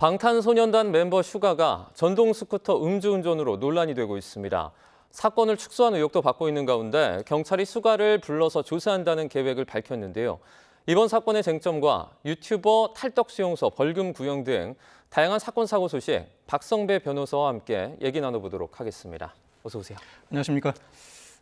방탄소년단 멤버 슈가가 전동 스쿠터 음주운전으로 논란이 되고 있습니다. 사건을 축소한 의혹도 받고 있는 가운데 경찰이 슈가를 불러서 조사한다는 계획을 밝혔는데요. 이번 사건의 쟁점과 유튜버 탈덕수용소 벌금 구형 등 다양한 사건 사고 소식 박성배 변호사와 함께 얘기 나눠보도록 하겠습니다. 어서 오세요. 안녕하십니까?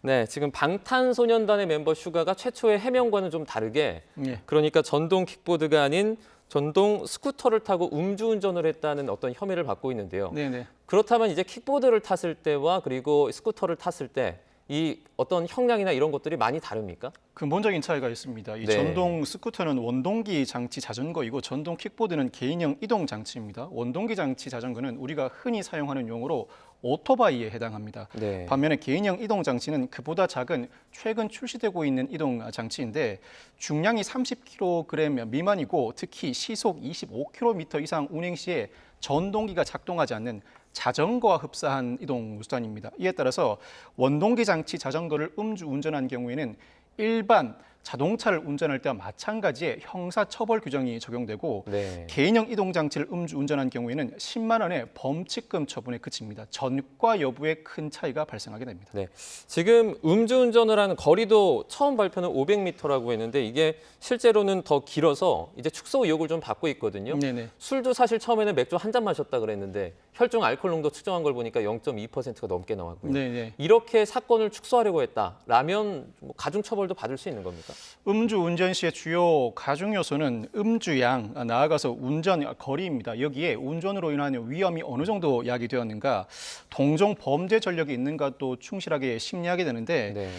네, 지금 방탄소년단의 멤버 슈가가 최초의 해명과는 좀 다르게 그러니까 전동 킥보드가 아닌 전동 스쿠터를 타고 음주운전을 했다는 어떤 혐의를 받고 있는데요. 네네. 그렇다면 이제 킥보드를 탔을 때와 그리고 스쿠터를 탔을 때 이 어떤 형량이나 이런 것들이 많이 다릅니까? 근본적인 차이가 있습니다. 이 네. 전동 스쿠터는 원동기 장치 자전거이고 전동 킥보드는 개인형 이동 장치입니다. 원동기 장치 자전거는 우리가 흔히 사용하는 용어로 오토바이에 해당합니다. 네. 반면에 개인형 이동 장치는 그보다 작은 최근 출시되고 있는 이동 장치인데 중량이 30kg 미만이고 특히 시속 25km 이상 운행 시에 전동기가 작동하지 않는 자전거와 흡사한 이동 수단입니다. 이에 따라서 원동기 장치 자전거를 음주운전한 경우에는 일반 자동차를 운전할 때와 마찬가지의 형사처벌 규정이 적용되고 네. 개인형 이동장치를 음주운전한 경우에는 10만 원의 범칙금 처분에 그칩니다. 전과 여부에 큰 차이가 발생하게 됩니다. 네. 지금 음주운전을 하는 거리도 처음 발표는 500m라고 했는데 이게 실제로는 더 길어서 이제 축소 의혹을 좀 받고 있거든요. 네네. 술도 사실 처음에는 맥주 한 잔 마셨다 그랬는데 혈중 알코올 농도 측정한 걸 보니까 0.2%가 넘게 나왔고요. 네네. 이렇게 사건을 축소하려고 했다라면 뭐 가중처벌도 받을 수 있는 겁니까? 음주운전 시의 주요 가중 요소는 음주양, 나아가서 운전 거리입니다. 여기에 운전으로 인한 위험이 어느 정도 야기되었는가, 동종 범죄 전력이 있는가 또 충실하게 심리하게 되는데 네.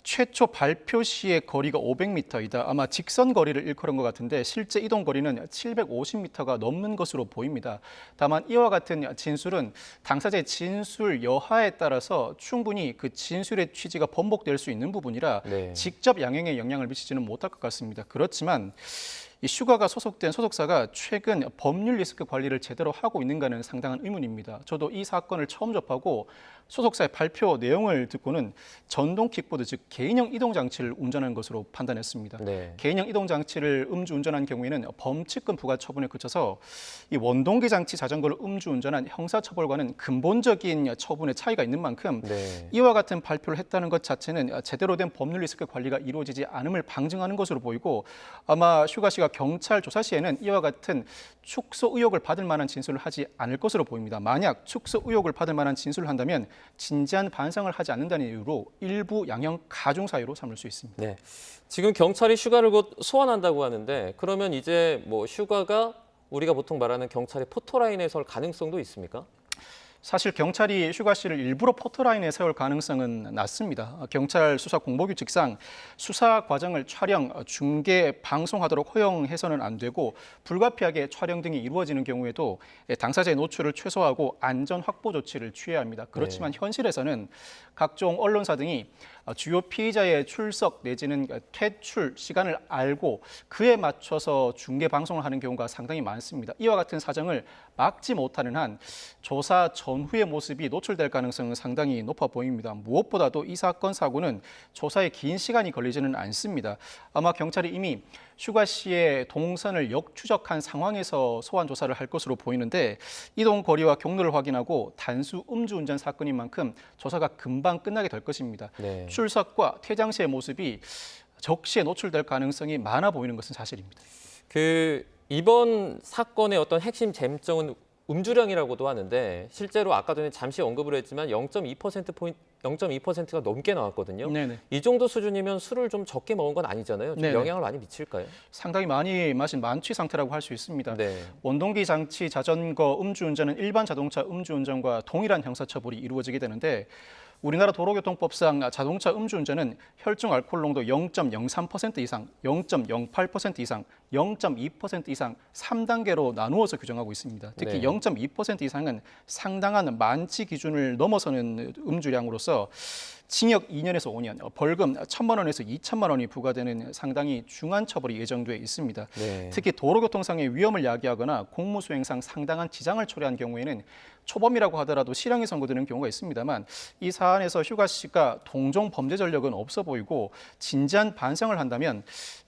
최초 발표 시의 거리가 500m이다. 아마 직선 거리를 일컬은 것 같은데 실제 이동 거리는 750m가 넘는 것으로 보입니다. 다만 이와 같은 진술은 당사자의 진술 여하에 따라서 충분히 그 진술의 취지가 번복될 수 있는 부분이라 네. 직접 양형에 영향을 미치지는 못할 것 같습니다. 그렇지만 이 슈가가 소속된 소속사가 최근 법률 리스크 관리를 제대로 하고 있는가는 상당한 의문입니다. 저도 이 사건을 처음 접하고 소속사의 발표 내용을 듣고는 전동 킥보드, 즉 개인형 이동 장치를 운전한 것으로 판단했습니다. 네. 개인형 이동 장치를 음주운전한 경우에는 범칙금 부과 처분에 그쳐서 이 원동기 장치 자전거를 음주운전한 형사처벌과는 근본적인 처분의 차이가 있는 만큼 네. 이와 같은 발표를 했다는 것 자체는 제대로 된 법률 리스크 관리가 이루어지지 않음을 방증하는 것으로 보이고 아마 슈가 씨가 경찰 조사 시에는 이와 같은 축소 의혹을 받을 만한 진술을 하지 않을 것으로 보입니다. 만약 축소 의혹을 받을 만한 진술을 한다면 진지한 반성을 하지 않는다는 이유로 일부 양형 가중 사유로 삼을 수 있습니다. 네. 지금 경찰이 슈가를 곧 소환한다고 하는데 그러면 이제 뭐 슈가가 우리가 보통 말하는 경찰의 포토라인에 설 가능성도 있습니까? 사실 경찰이 슈가 씨를 일부러 포토라인에 세울 가능성은 낮습니다. 경찰 수사 공보규칙상 수사 과정을 촬영, 중계, 방송하도록 허용해서는 안 되고 불가피하게 촬영 등이 이루어지는 경우에도 당사자의 노출을 최소화하고 안전 확보 조치를 취해야 합니다. 그렇지만 현실에서는 각종 언론사 등이 주요 피의자의 출석 내지는 퇴출 시간을 알고 그에 맞춰서 중계 방송을 하는 경우가 상당히 많습니다. 이와 같은 사정을 막지 못하는 한 조사 전후의 모습이 노출될 가능성은 상당히 높아 보입니다. 무엇보다도 이 사건 사고는 조사에 긴 시간이 걸리지는 않습니다. 아마 경찰이 이미 슈가 씨의 동선을 역추적한 상황에서 소환 조사를 할 것으로 보이는데 이동 거리와 경로를 확인하고 단수 음주운전 사건인 만큼 조사가 금방 끝나게 될 것입니다. 네. 출석과 퇴장 시의 모습이 적시에 노출될 가능성이 많아 보이는 것은 사실입니다. 이번 사건의 어떤 핵심 쟁점은 음주량이라고도 하는데 실제로 아까 전에 잠시 언급을 했지만 0.2%가 넘게 나왔거든요. 네네. 이 정도 수준이면 술을 좀 적게 먹은 건 아니잖아요. 좀 네네. 영향을 많이 미칠까요? 상당히 많이 마신 만취 상태라고 할 수 있습니다. 네. 원동기 장치 자전거 음주운전은 일반 자동차 음주운전과 동일한 형사처벌이 이루어지게 되는데 우리나라 도로교통법상 자동차 음주운전은 혈중 알코올 농도 0.03% 이상, 0.08% 이상, 0.2% 이상 3단계로 나누어서 규정하고 있습니다. 특히 네. 0.2% 이상은 상당한 만취 기준을 넘어서는 음주량으로서 징역 2년에서 5년, 벌금 1,000만 원에서 2천만 원이 부과되는 상당히 중한 처벌이 예정돼 있습니다. 네. 특히 도로교통상의 위험을 야기하거나 공무수행상 상당한 지장을 초래한 경우에는 초범이라고 하더라도 실형이 선고되는 경우가 있습니다만 이 사안에서 슈가 씨가 동종 범죄 전력은 없어 보이고 진지한 반성을 한다면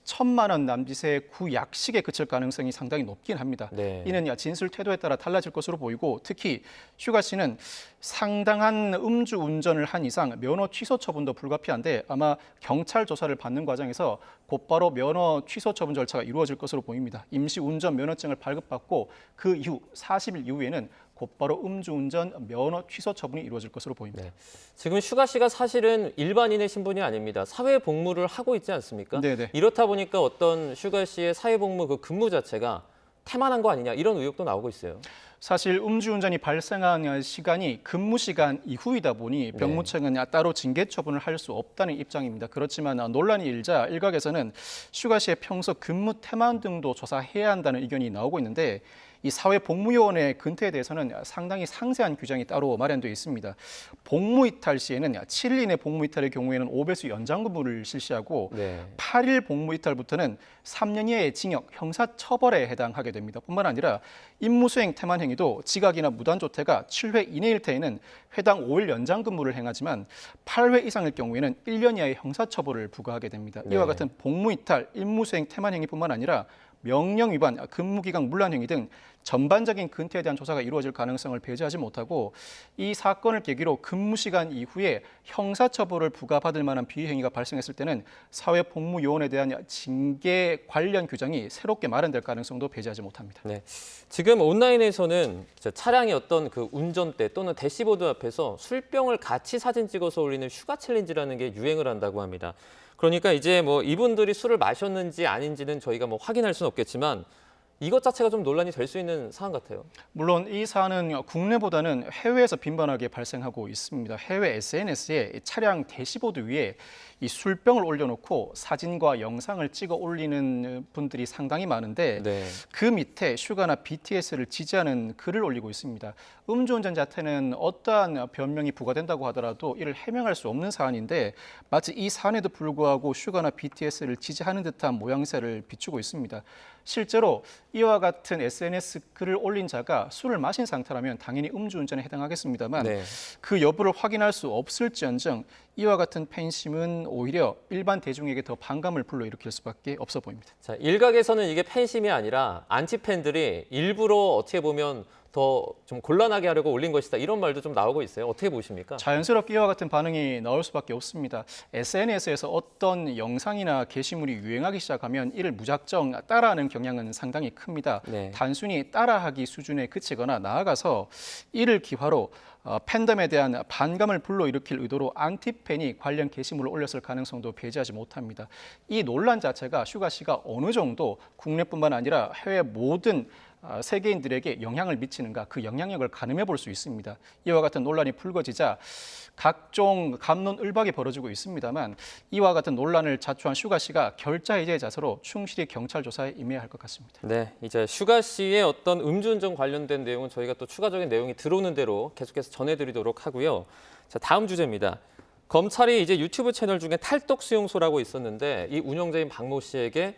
1,000만 원 남짓의 하루 약식에 그칠 가능성이 상당히 높긴 합니다. 네. 이는 진술 태도에 따라 달라질 것으로 보이고 특히 슈가 씨는 상당한 음주 운전을 한 이상 면허 취소 처분도 불가피한데 아마 경찰 조사를 받는 과정에서 곧바로 면허 취소 처분 절차가 이루어질 것으로 보입니다. 임시 운전 면허증을 발급받고 그 이후 40일 이후에는 곧바로 음주운전 면허 취소 처분이 이루어질 것으로 보입니다. 네. 지금 슈가 씨가 사실은 일반인의 신분이 아닙니다. 사회 복무를 하고 있지 않습니까? 네네. 이렇다 보니까 어떤 슈가 씨의 사회 복무 그 근무 자체가 태만한 거 아니냐 이런 의혹도 나오고 있어요. 사실 음주운전이 발생한 시간이 근무 시간 이후이다 보니 병무청은 따로 징계 처분을 할 수 없다는 입장입니다. 그렇지만 논란이 일자 일각에서는 슈가 씨의 평소 근무 태만 등도 조사해야 한다는 의견이 나오고 있는데 이 사회복무요원의 근태에 대해서는 상당히 상세한 규정이 따로 마련되어 있습니다. 복무이탈 시에는 7일 이내 복무이탈의 경우에는 5배수 연장근무를 실시하고 네. 8일 복무이탈부터는 3년 이하의 징역, 형사처벌에 해당하게 됩니다. 뿐만 아니라 임무수행 태만 행위도 지각이나 무단조퇴가 7회 이내일 때에는 회당 5일 연장근무를 행하지만 8회 이상일 경우에는 1년 이하의 형사처벌을 부과하게 됩니다. 이와 같은 복무이탈, 임무수행 태만 행위뿐만 아니라 명령 위반, 근무기각 문란 행위 등 전반적인 근태에 대한 조사가 이루어질 가능성을 배제하지 못하고 이 사건을 계기로 근무 시간 이후에 형사처벌을 부과받을 만한 비행위가 발생했을 때는 사회복무요원에 대한 징계 관련 규정이 새롭게 마련될 가능성도 배제하지 못합니다. 네. 지금 온라인에서는 차량의 어떤 그 운전대 또는 대시보드 앞에서 술병을 같이 사진 찍어서 올리는 슈가 챌린지라는 게 유행을 한다고 합니다. 그러니까 이제 뭐 이분들이 술을 마셨는지 아닌지는 저희가 뭐 확인할 수는 없겠지만 이것 자체가 좀 논란이 될 수 있는 사안 같아요. 물론 이 사안은 국내보다는 해외에서 빈번하게 발생하고 있습니다. 해외 SNS에 차량 대시보드 위에 이 술병을 올려놓고 사진과 영상을 찍어 올리는 분들이 상당히 많은데 네. 그 밑에 슈가나 BTS를 지지하는 글을 올리고 있습니다. 음주운전 자체는 어떠한 변명이 부과된다고 하더라도 이를 해명할 수 없는 사안인데 마치 이 사안에도 불구하고 슈가나 BTS를 지지하는 듯한 모양새를 비추고 있습니다. 실제로 이와 같은 SNS 글을 올린 자가 술을 마신 상태라면 당연히 음주운전에 해당하겠습니다만 네. 그 여부를 확인할 수 없을지언정 이와 같은 팬심은 오히려 일반 대중에게 더 반감을 불러일으킬 수밖에 없어 보입니다. 자, 일각에서는 이게 팬심이 아니라 안티 팬들이 일부러 어떻게 보면 더 좀 곤란하게 하려고 올린 것이다 이런 말도 좀 나오고 있어요. 어떻게 보십니까? 자연스럽게 이와 같은 반응이 나올 수밖에 없습니다. SNS에서 어떤 영상이나 게시물이 유행하기 시작하면 이를 무작정 따라하는 경향은 상당히 큽니다. 네. 단순히 따라하기 수준에 그치거나 나아가서 이를 기화로 팬덤에 대한 반감을 불러일으킬 의도로 안티팬이 관련 게시물을 올렸을 가능성도 배제하지 못합니다. 이 논란 자체가 슈가 씨가 어느 정도 국내뿐만 아니라 해외 모든 세계인들에게 영향을 미치는가 그 영향력을 가늠해 볼 수 있습니다. 이와 같은 논란이 불거지자 각종 갑론을박이 벌어지고 있습니다만 이와 같은 논란을 자초한 슈가 씨가 결자해제의 자세로 충실히 경찰 조사에 임해야 할 것 같습니다. 네, 이제 슈가 씨의 어떤 음주운전 관련된 내용은 저희가 또 추가적인 내용이 들어오는 대로 계속해서 전해드리도록 하고요. 자, 다음 주제입니다. 검찰이 이제 유튜브 채널 중에 탈덕 수용소라고 있었는데 이 운영자인 박모 씨에게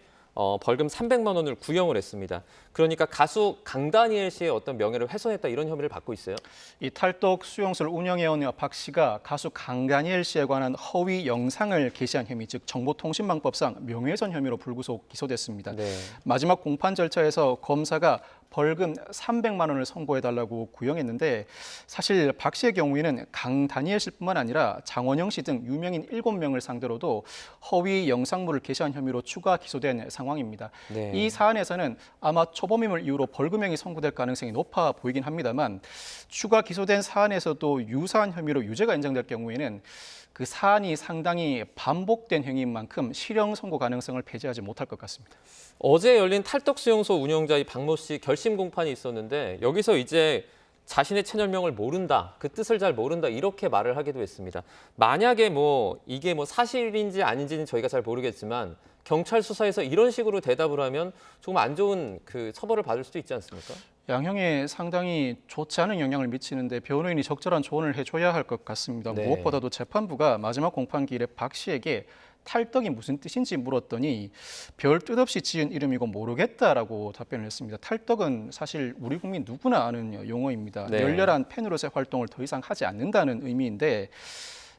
벌금 300만 원을 구형을 했습니다. 그러니까 가수 강다니엘 씨의 어떤 명예를 훼손했다 이런 혐의를 받고 있어요. 이 탈덕 수용소를 운영해온 박 씨가 가수 강다니엘 씨에 관한 허위 영상을 게시한 혐의, 즉 정보통신망법상 명예훼손 혐의로 불구속 기소됐습니다. 네. 마지막 공판 절차에서 검사가 벌금 300만 원을 선고해달라고 구형했는데 사실 박 씨의 경우에는 강다니엘 씨뿐만 아니라 장원영 씨 등 유명인 7명을 상대로도 허위 영상물을 게시한 혐의로 추가 기소된 상황입니다. 네. 이 사안에서는 아마 초범임을 이유로 벌금형이 선고될 가능성이 높아 보이긴 합니다만 추가 기소된 사안에서도 유사한 혐의로 유죄가 인정될 경우에는 그 사안이 상당히 반복된 행위인 만큼 실형 선고 가능성을 배제하지 못할 것 같습니다. 어제 열린 탈덕 수용소 운영자 이 박모 씨 결심 공판이 있었는데 여기서 이제 자신의 채널명을 모른다, 그 뜻을 잘 모른다 이렇게 말을 하기도 했습니다. 만약에 뭐 이게 뭐 사실인지 아닌지는 저희가 잘 모르겠지만 경찰 수사에서 이런 식으로 대답을 하면 조금 안 좋은 그 처벌을 받을 수도 있지 않습니까? 양형에 상당히 좋지 않은 영향을 미치는데 변호인이 적절한 조언을 해줘야 할 것 같습니다. 네. 무엇보다도 재판부가 마지막 공판기일에 박 씨에게 탈덕이 무슨 뜻인지 물었더니 별 뜻 없이 지은 이름이고 모르겠다라고 답변을 했습니다. 탈덕은 사실 우리 국민 누구나 아는 용어입니다. 네. 열렬한 팬으로서의 활동을 더 이상 하지 않는다는 의미인데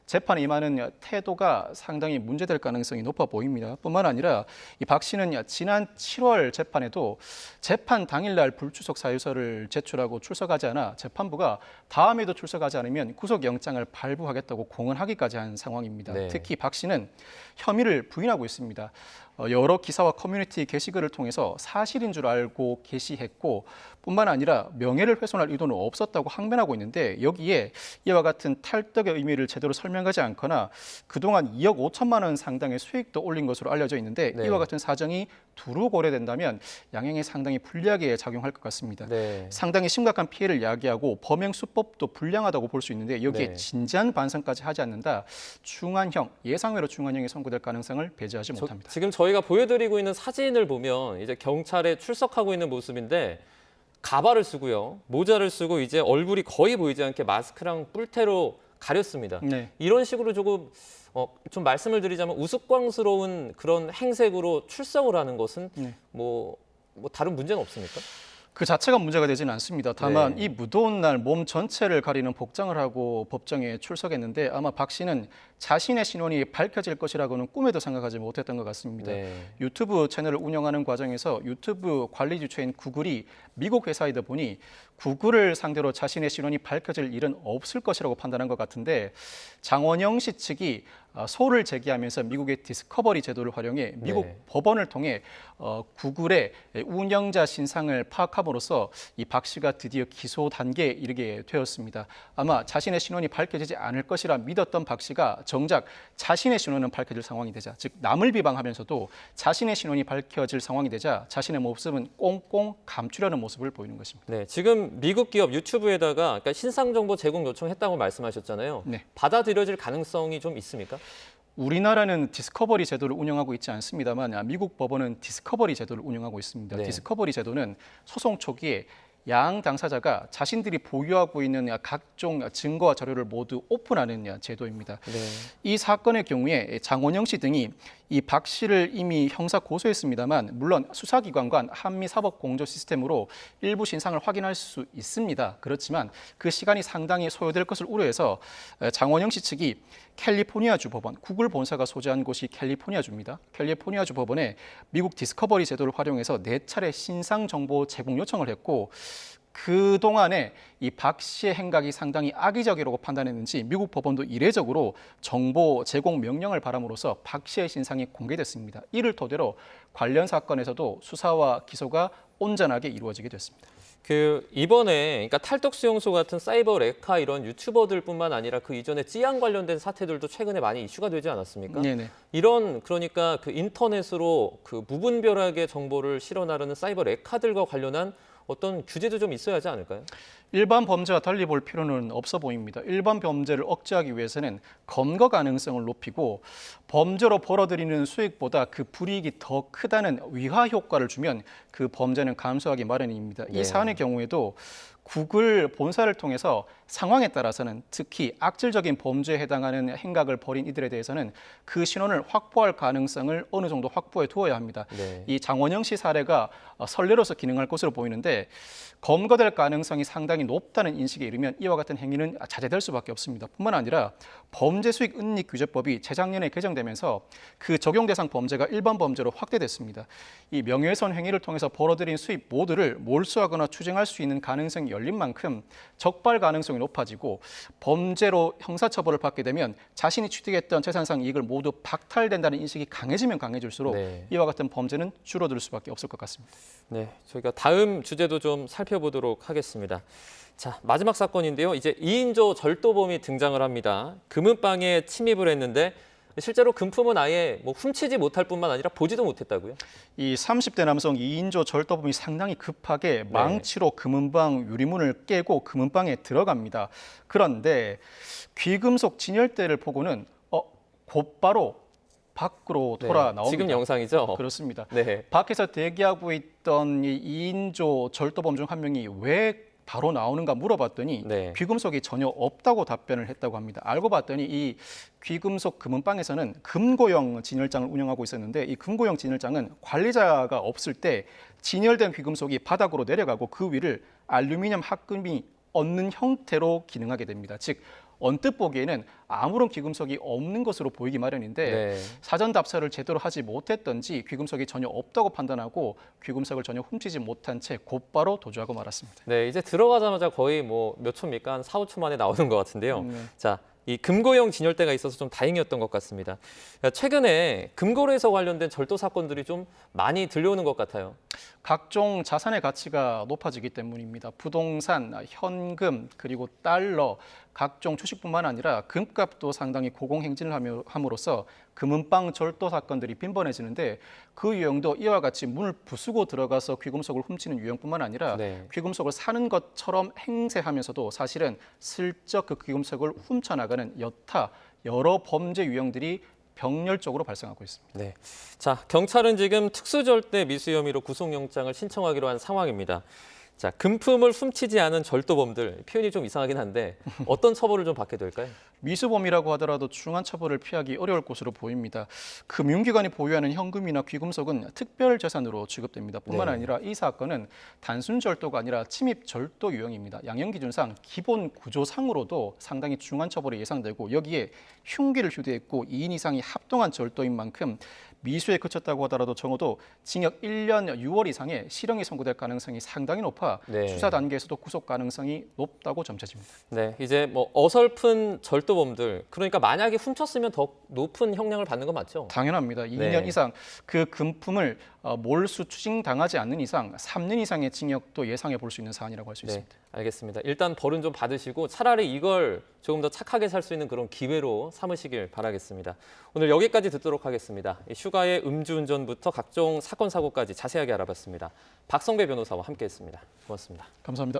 재판에 임하는 태도가 상당히 문제될 가능성이 높아 보입니다. 뿐만 아니라 이 박 씨는 지난 7월 재판에도 재판 당일날 불출석 사유서를 제출하고 출석하지 않아 재판부가 다음에도 출석하지 않으면 구속영장을 발부하겠다고 공언하기까지 한 상황입니다. 네. 특히 박 씨는 혐의를 부인하고 있습니다. 여러 기사와 커뮤니티 게시글을 통해서 사실인 줄 알고 게시했고 뿐만 아니라 명예를 훼손할 의도는 없었다고 항변하고 있는데 여기에 이와 같은 탈덕의 의미를 제대로 설명하지 않거나 그동안 2억 5천만 원 상당의 수익도 올린 것으로 알려져 있는데 네. 이와 같은 사정이 두루 고려된다면 양형에 상당히 불리하게 작용할 것 같습니다. 네. 상당히 심각한 피해를 야기하고 범행 수법도 불량하다고 볼 수 있는데 여기에 네. 진지한 반성까지 하지 않는다. 중한형, 예상외로 중한형이 선고될 가능성을 배제하지 못합니다. 지금 저희가 보여드리고 있는 사진을 보면 이제 경찰에 출석하고 있는 모습인데 가발을 쓰고요, 모자를 쓰고 이제 얼굴이 거의 보이지 않게 마스크랑 뿔테로 가렸습니다. 네. 이런 식으로 조금 좀 말씀을 드리자면 우스꽝스러운 그런 행색으로 출석을 하는 것은 네. 뭐 다른 문제는 없습니까? 그 자체가 문제가 되지는 않습니다. 다만 네. 이 무더운 날 몸 전체를 가리는 복장을 하고 법정에 출석했는데 아마 박 씨는 자신의 신원이 밝혀질 것이라고는 꿈에도 생각하지 못했던 것 같습니다. 네. 유튜브 채널을 운영하는 과정에서 유튜브 관리 주체인 구글이 미국 회사이다 보니 구글을 상대로 자신의 신원이 밝혀질 일은 없을 것이라고 판단한 것 같은데 장원영 씨 측이 소를 제기하면서 미국의 디스커버리 제도를 활용해 미국 네. 법원을 통해 구글의 운영자 신상을 파악함으로써 이 박 씨가 드디어 기소 단계에 이르게 되었습니다. 아마 자신의 신원이 밝혀지지 않을 것이라 믿었던 박 씨가 정작 자신의 신원은 밝혀질 상황이 되자, 즉 남을 비방하면서도 자신의 신원이 밝혀질 상황이 되자 자신의 모습은 꽁꽁 감추려는 모습을 보이는 것입니다. 네, 지금 미국 기업 유튜브에다가 그러니까 신상 정보 제공 요청했다고 말씀하셨잖아요. 네. 받아들여질 가능성이 좀 있습니까? 우리나라는 디스커버리 제도를 운영하고 있지 않습니다만 미국 법원은 디스커버리 제도를 운영하고 있습니다. 네. 디스커버리 제도는 소송 초기에 양 당사자가 자신들이 보유하고 있는 각종 증거와 자료를 모두 오픈하는 제도입니다. 네. 이 사건의 경우에 장원영 씨 등이 이 박 씨를 이미 형사 고소했습니다만 물론 수사기관과 한미사법공조 시스템으로 일부 신상을 확인할 수 있습니다. 그렇지만 그 시간이 상당히 소요될 것을 우려해서 장원영 씨 측이 캘리포니아주 법원, 구글 본사가 소재한 곳이 캘리포니아주입니다. 캘리포니아주 법원에 미국 디스커버리 제도를 활용해서 4차례 신상 정보 제공 요청을 했고 그동안에 이 박 씨의 행각이 상당히 악의적이라고 판단했는지 미국 법원도 이례적으로 정보 제공 명령을 바람으로써 박 씨의 신상이 공개됐습니다. 이를 토대로 관련 사건에서도 수사와 기소가 온전하게 이루어지게 됐습니다. 그 이번에 그러니까 탈덕 수용소 같은 사이버 레카 이런 유튜버들뿐만 아니라 그 이전에 찌안 관련된 사태들도 최근에 많이 이슈가 되지 않았습니까? 네네. 이런 그러니까 그 인터넷으로 그 무분별하게 정보를 실어 나르는 사이버 레카들과 관련한 어떤 규제도 좀 있어야 하지 않을까요? 일반 범죄와 달리 볼 필요는 없어 보입니다. 일반 범죄를 억제하기 위해서는 검거 가능성을 높이고 범죄로 벌어들이는 수익보다 그 불이익이 더 크다는 위화 효과를 주면 그 범죄는 감소하기 마련입니다. 네. 이 사안의 경우에도 구글 본사를 통해서 상황에 따라서는 특히 악질적인 범죄에 해당하는 행각을 벌인 이들에 대해서는 그 신원을 확보할 가능성을 어느 정도 확보해 두어야 합니다. 네. 이 장원영 씨 사례가 선례로서 기능할 것으로 보이는데 검거될 가능성이 상당히 높다는 인식에 이르면 이와 같은 행위는 자제될 수밖에 없습니다. 뿐만 아니라 범죄수익 은닉규제법이 재작년에 개정되면서 그 적용 대상 범죄가 일반 범죄로 확대됐습니다. 이 명예훼손 행위를 통해서 벌어들인 수입 모두를 몰수하거나 추징할 수 있는 가능성이 열린 만큼 적발 가능성이 높아지고 범죄로 형사처벌을 받게 되면 자신이 취득했던 재산상 이익을 모두 박탈된다는 인식이 강해지면 강해질수록 네. 이와 같은 범죄는 줄어들 수밖에 없을 것 같습니다. 네, 저희가 다음 주제도 좀 살펴보도록 하겠습니다. 자, 마지막 사건인데요. 이제 2인조 절도범이 등장을 합니다. 금은방에 침입을 했는데 실제로 금품은 아예 훔치지 못할 뿐만 아니라 보지도 못했다고요? 이 30대 남성 2인조 절도범이 상당히 급하게 망치로 금은방 유리문을 깨고 금은방에 들어갑니다. 그런데 귀금속 진열대를 보고는 곧바로 밖으로 돌아 나옵니다. 지금 영상이죠? 그렇습니다. 네. 밖에서 대기하고 있던 이 2인조 절도범 중 한 명이 왜 바로 나오는가 물어봤더니 네. 귀금속이 전혀 없다고 답변을 했다고 합니다. 알고 봤더니 이 귀금속 금은방에서는 금고형 진열장을 운영하고 있었는데 이 금고형 진열장은 관리자가 없을 때 진열된 귀금속이 바닥으로 내려가고 그 위를 알루미늄 합금이 얹는 형태로 기능하게 됩니다. 즉 언뜻 보기에는 아무런 귀금속이 없는 것으로 보이기 마련인데 네. 사전 답사를 제대로 하지 못했던지 귀금속이 전혀 없다고 판단하고 귀금속을 전혀 훔치지 못한 채 곧바로 도주하고 말았습니다. 네, 이제 들어가자마자 거의 뭐 몇 초입니까? 한 4, 5초 만에 나오는 것 같은데요. 네. 자, 이 금고형 진열대가 있어서 좀 다행이었던 것 같습니다. 최근에 금고로에서 관련된 절도 사건들이 좀 많이 들려오는 것 같아요. 각종 자산의 가치가 높아지기 때문입니다. 부동산, 현금, 그리고 달러, 각종 주식뿐만 아니라 금값도 상당히 고공행진을 함으로써 금은방 절도 사건들이 빈번해지는데 그 유형도 이와 같이 문을 부수고 들어가서 귀금속을 훔치는 유형뿐만 아니라 네. 귀금속을 사는 것처럼 행세하면서도 사실은 슬쩍 그 귀금속을 훔쳐나가는 여타 여러 범죄 유형들이 병렬적으로 발생하고 있습니다. 네. 자, 경찰은 지금 특수절대 미수 혐의로 구속영장을 신청하기로 한 상황입니다. 자, 금품을 훔치지 않은 절도범들, 표현이 좀 이상하긴 한데 어떤 처벌을 좀 받게 될까요? 미수범이라고 하더라도 중한 처벌을 피하기 어려울 것으로 보입니다. 금융기관이 보유하는 현금이나 귀금속은 특별 재산으로 취급됩니다. 뿐만 네. 아니라 이 사건은 단순 절도가 아니라 침입 절도 유형입니다. 양형 기준상 기본 구조상으로도 상당히 중한 처벌이 예상되고 여기에 흉기를 휴대했고 2인 이상이 합동한 절도인 만큼 미수에 그쳤다고 하더라도 적어도 징역 1년 6월 이상의 실형이 선고될 가능성이 상당히 높아 네. 수사 단계에서도 구속 가능성이 높다고 점쳐집니다. 네, 이제 뭐 어설픈 절도범들, 그러니까 만약에 훔쳤으면 더 높은 형량을 받는 거 맞죠? 당연합니다. 2년 이상 그 금품을 몰수 추징당하지 않는 이상 3년 이상의 징역도 예상해 볼 수 있는 사안이라고 할 수 네, 있습니다. 알겠습니다. 일단 벌은 좀 받으시고 차라리 이걸 조금 더 착하게 살 수 있는 그런 기회로 삼으시길 바라겠습니다. 오늘 여기까지 듣도록 하겠습니다. 슈가의 음주운전부터 각종 사건 사고까지 자세하게 알아봤습니다. 박성배 변호사와 함께했습니다. 고맙습니다. 감사합니다.